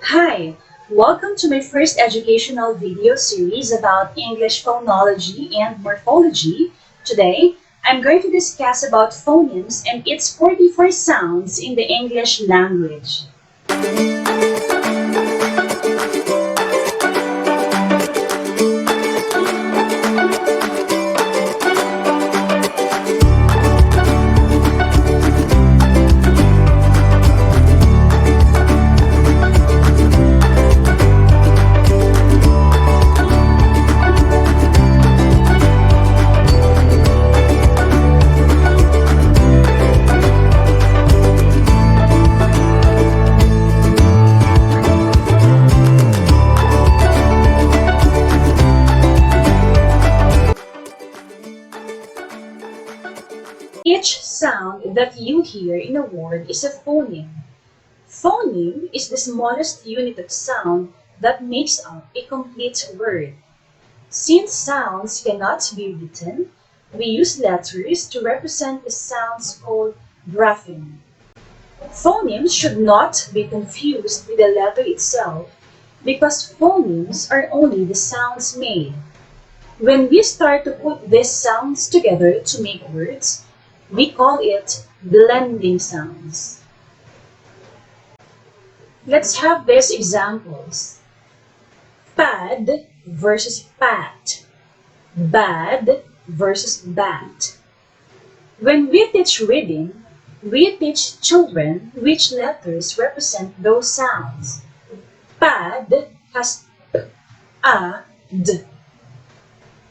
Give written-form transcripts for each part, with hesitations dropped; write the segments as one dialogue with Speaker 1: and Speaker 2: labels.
Speaker 1: Hi, welcome to my first educational video series about English phonology and morphology. Today, I'm going to discuss about phonemes and its 44 sounds in the English language. Each sound that you hear in a word is a phoneme. Phoneme is the smallest unit of sound that makes up a complete word. Since sounds cannot be written, we use letters to represent the sounds called grapheme. Phonemes should not be confused with the letter itself because phonemes are only the sounds made. When we start to put these sounds together to make words, we call it blending sounds. Let's have these examples. Pad versus pat. Bad versus bat. When we teach reading, we teach children which letters represent those sounds. Pad has p, a, d.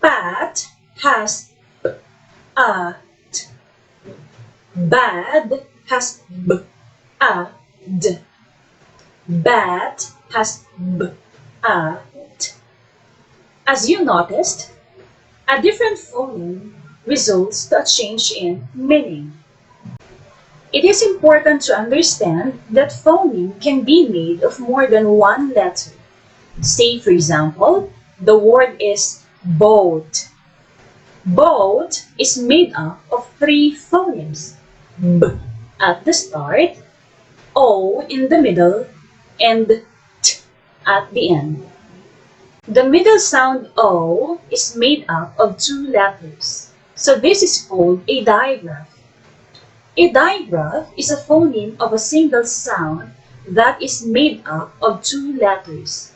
Speaker 1: Pat has p, a, t. Bad has b, a, d. Bat has b, a, t. As you noticed, a different phoneme results to a change in meaning. It is important to understand that phoneme can be made of more than one letter. Say, for example, the word is boat. Boat is made up of three phonemes: B at the start, O in the middle, and T at the end. The middle sound O is made up of two letters, so this is called a digraph. A digraph is a phoneme of a single sound that is made up of two letters.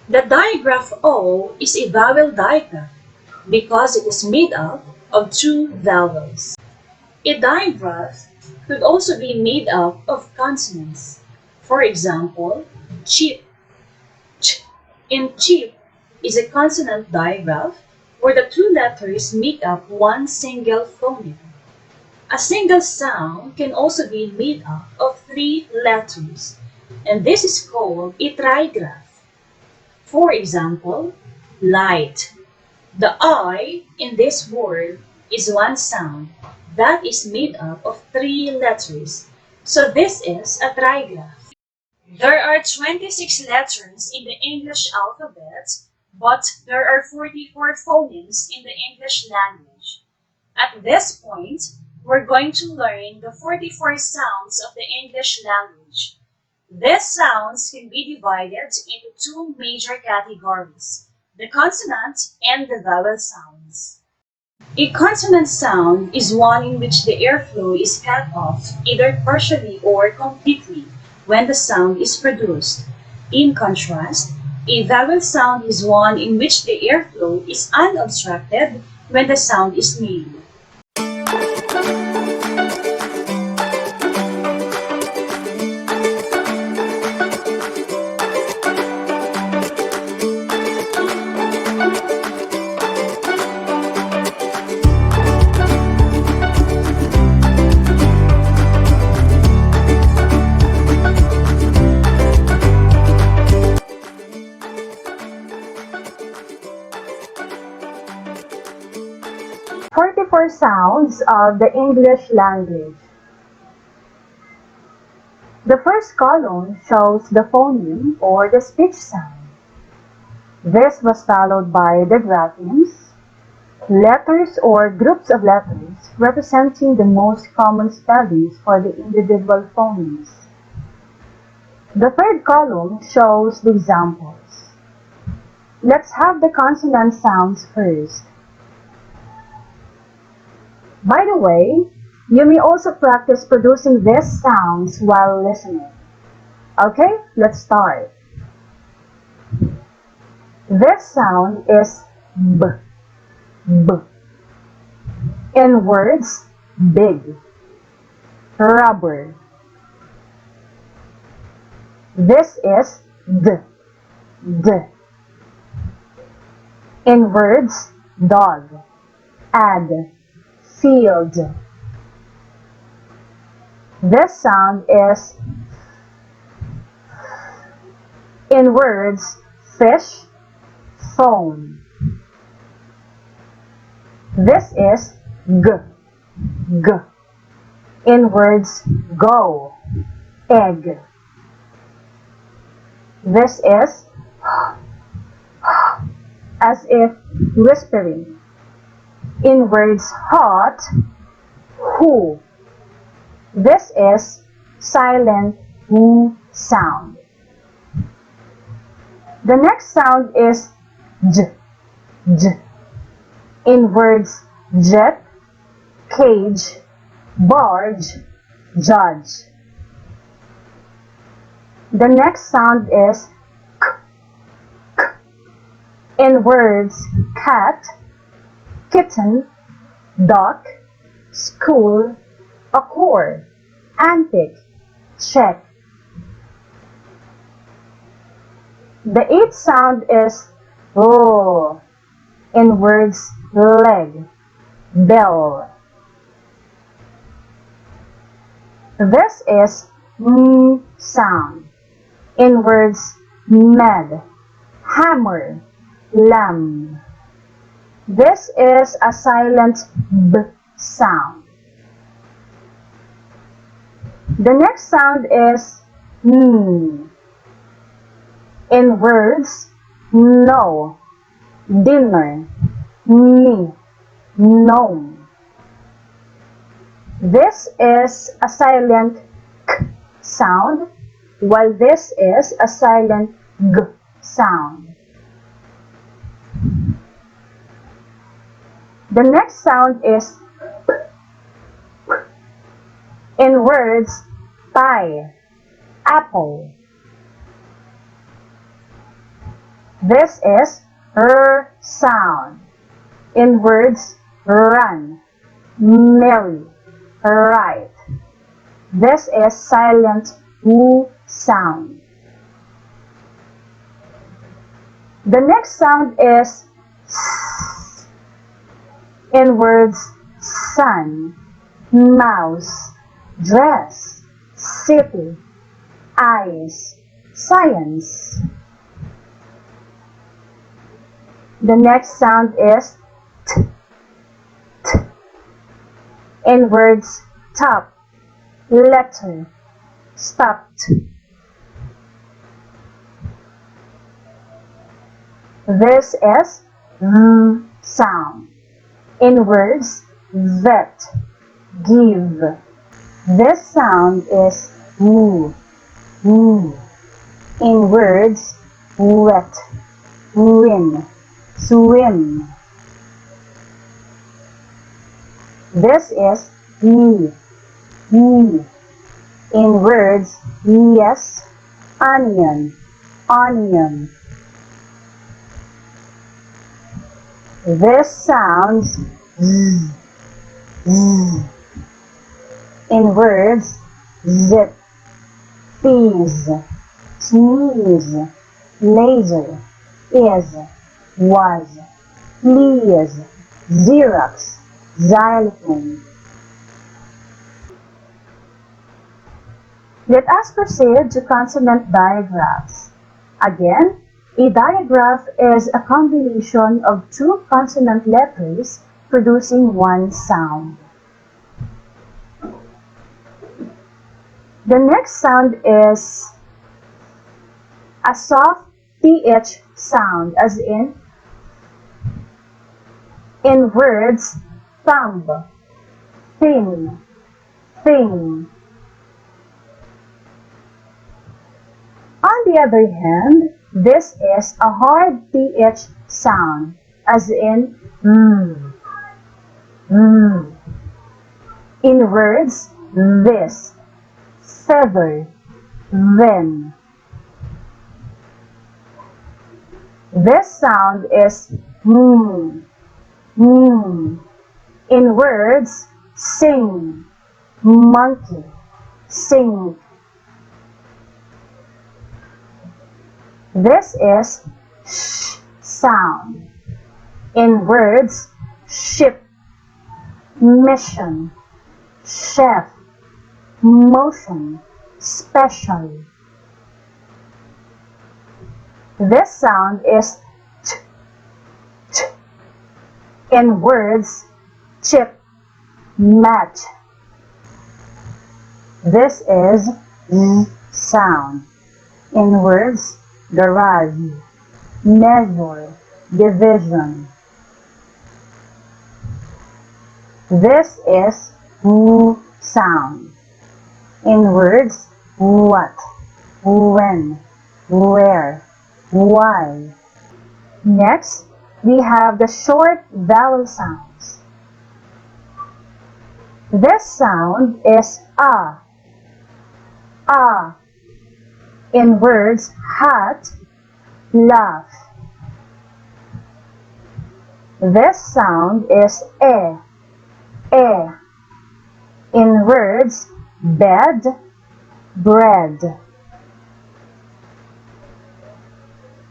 Speaker 1: The digraph O is a vowel digraph because it is made up of two vowels. A digraph could also be made up of consonants. For example, cheap. Ch in cheap is a consonant digraph where the two letters make up one single phoneme. A single sound can also be made up of three letters, and this is called a trigraph. For example, light. The I in this word is one sound that is made up of three letters, so this is a trigraph. There are 26 letters in the English alphabet, but there are 44 phonemes in the English language. At this point, we're going to learn the 44 sounds of the English language. These sounds can be divided into two major categories: the consonant and the vowel sounds. A consonant sound is one in which the airflow is cut off either partially or completely when the sound is produced. In contrast, a vowel sound is one in which the airflow is unobstructed when the sound is made.
Speaker 2: Sounds of the English language. The first column shows the phoneme or the speech sound. This was followed by the graphemes, letters or groups of letters representing the most common spellings for the individual phonemes. The third column shows the examples. Let's have the consonant sounds first. By the way, you may also practice producing these sounds while listening. Okay, let's start. This sound is B. B. In words, big, rubber. This is D. D. In words, dog, add, field. This sound is in words, fish, phone. This is G. G. In words, go, egg. This is as if whispering. In words, hot, who. This is silent who sound. The next sound is J. J. In words, jet, cage, barge, judge. The next sound is K. K. In words, cat, kitten, duck, school, accord, antique, check. The eighth sound is O. In words, leg, bell. This is M sound. In words, med, hammer, lamb. This is a silent B sound. The next sound is N. In words, no, dinner, me, gnome. This is a silent K sound, while this is a silent G sound. The next sound is P. In words, pie, apple. This is R sound. In words, run, merry, right. This is silent W sound. The next sound is S. In words, sun, mouse, dress, city, eyes, science. The next sound is T. T. In words, top, letter, stopped. This is V sound. In words, vet, give. This sound is W. W. In words, wet, win, swim. This is E. E. In words, yes, onion, onion. This sounds Z. Z. In words, zip, fees, sneeze, laser, is, was, please, Xerox, xylophone. Let us proceed to consonant digraphs. Again, a digraph is a combination of two consonant letters producing one sound. The next sound is a soft TH sound, as in words, thumb, thin, thing. On the other hand, this is a hard th sound, as in mm. In words, this, feather, then. This sound is mm. In words, sing, monkey, sing. This is sh sound. In words, ship, mission, chef, motion, special. This sound is t, t. In words, chip, match. This is z sound. In words, garage, measure, division. This is w sound. In words, what, when, where, why. Next, we have the short vowel sounds. This sound is ah. In words, hat, laugh. This sound is eh. In words, bed, bread.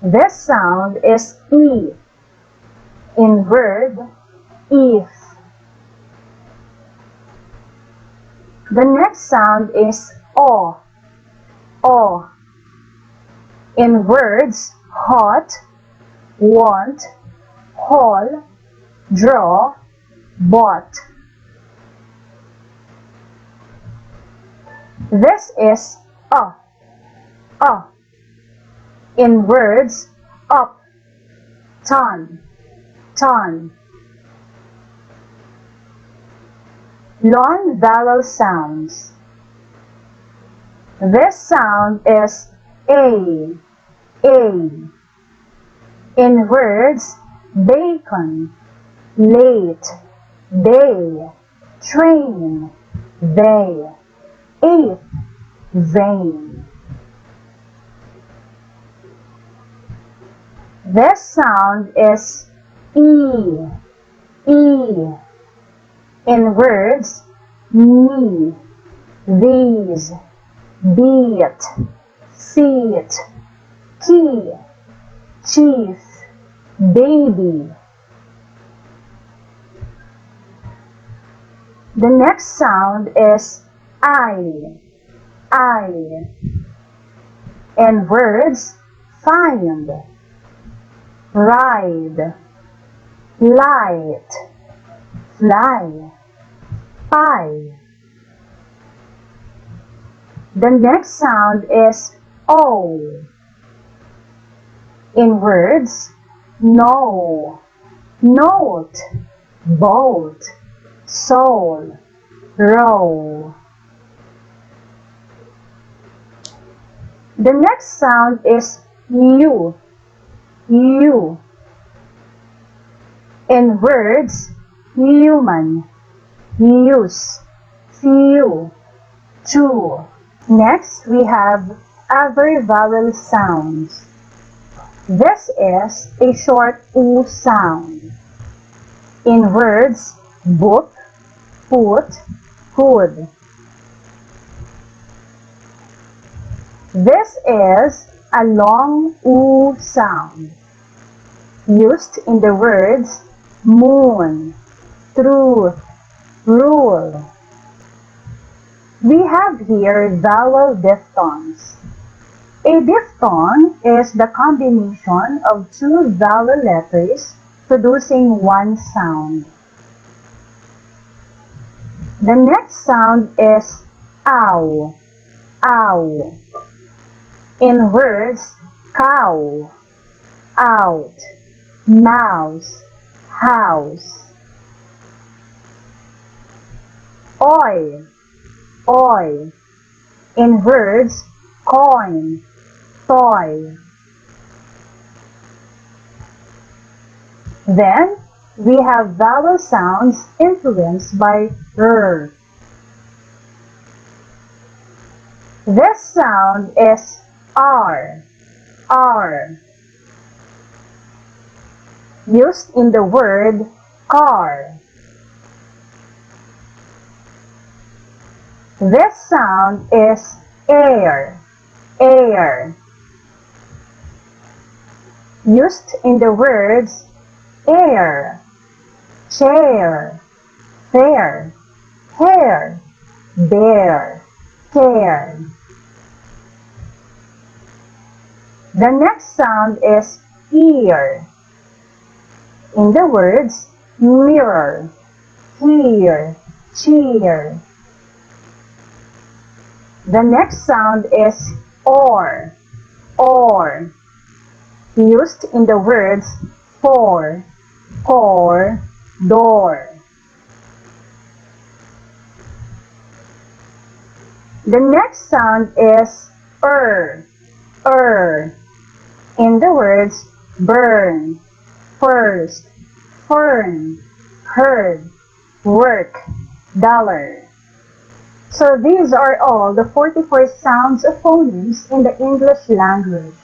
Speaker 2: This sound is e. In word, if. The next sound is o. In words, hot, want, haul, draw, bought. This is a. In words, up, ton. Non-vowel sounds. This sound is a. In words, bacon, late, day, train, they, ate, vain. This sound is e. In words, me, these, beat, feet, key, chief, baby. The next sound is I. In words, find, ride, light, fly, pie. The next sound is O. In words, know, note, boat, soul, row. The next sound is U. In words, human, use, few, two. Next, we have other vowel sounds. This is a short U sound. In words, book, put, hood. This is a long U sound, used in the words moon, truth, rule. We have here vowel diphthongs. A diphthong is the combination of two vowel letters producing one sound. The next sound is ow. In words, cow, out, mouse, house. Oi. In words, coin, toy. Then, we have vowel sounds influenced by r. This sound is r, r, used in the word car. This sound is air, air, used in the words air, chair, fair, hair, bear, care. The next sound is ear, in the words mirror, hear, cheer. The next sound is or, used in the words for, door. The next sound is in the words burn, first, fern, herd, work, dollar. So these are all the 44 sounds of phonemes in the English language.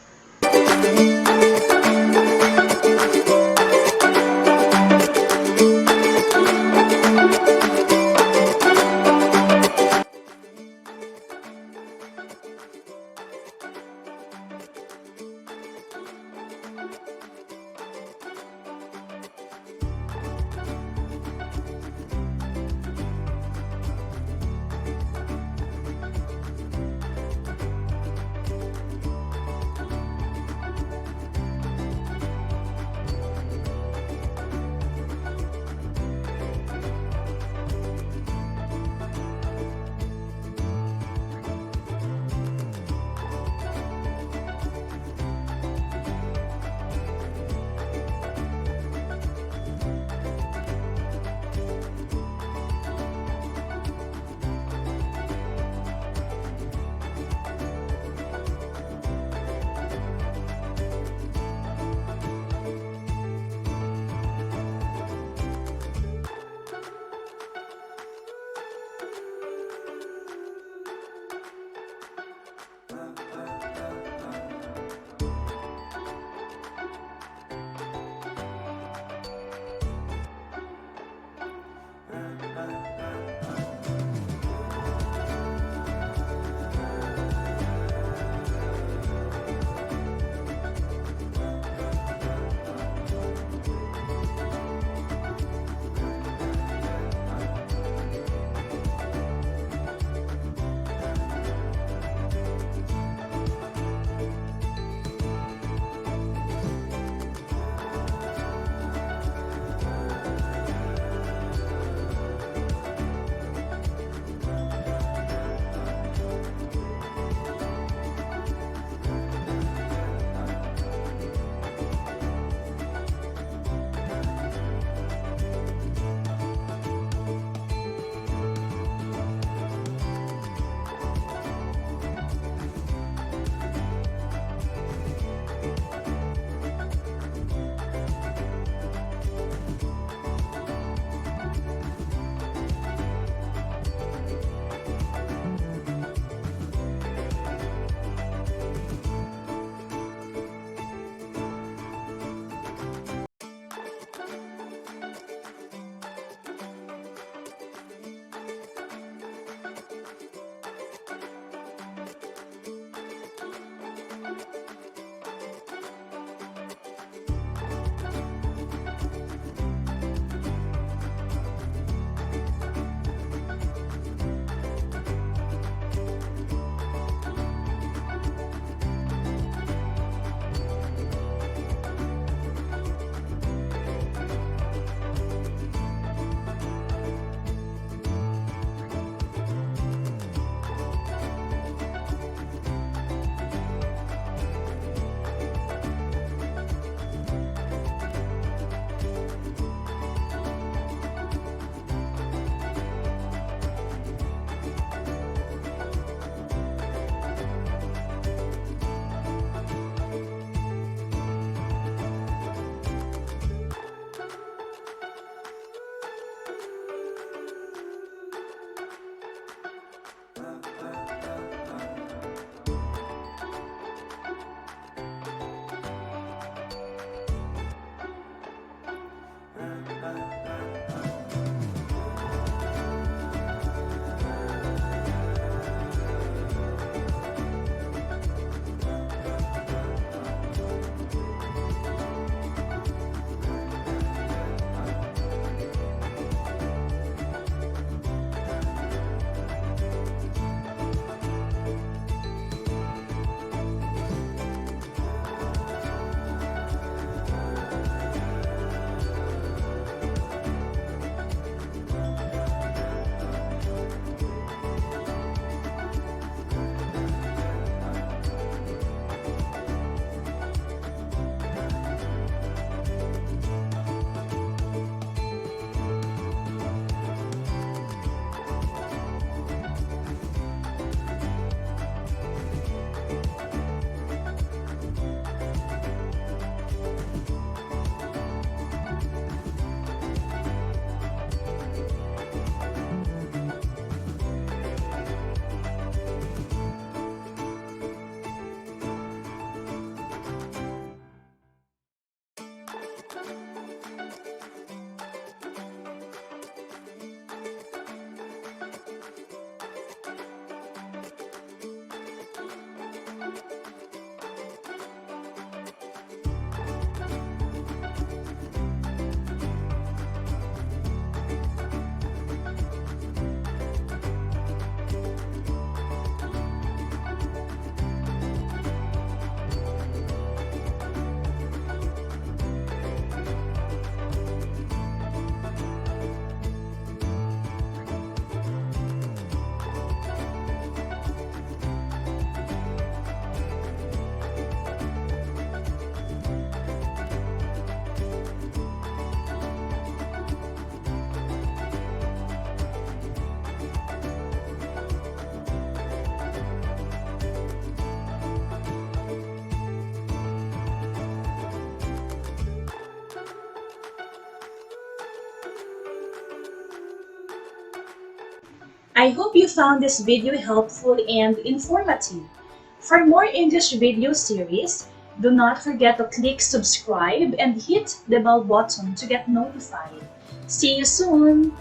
Speaker 1: I hope you found this video helpful and informative. For more English video series, do not forget to click subscribe and hit the bell button to get notified. See you soon!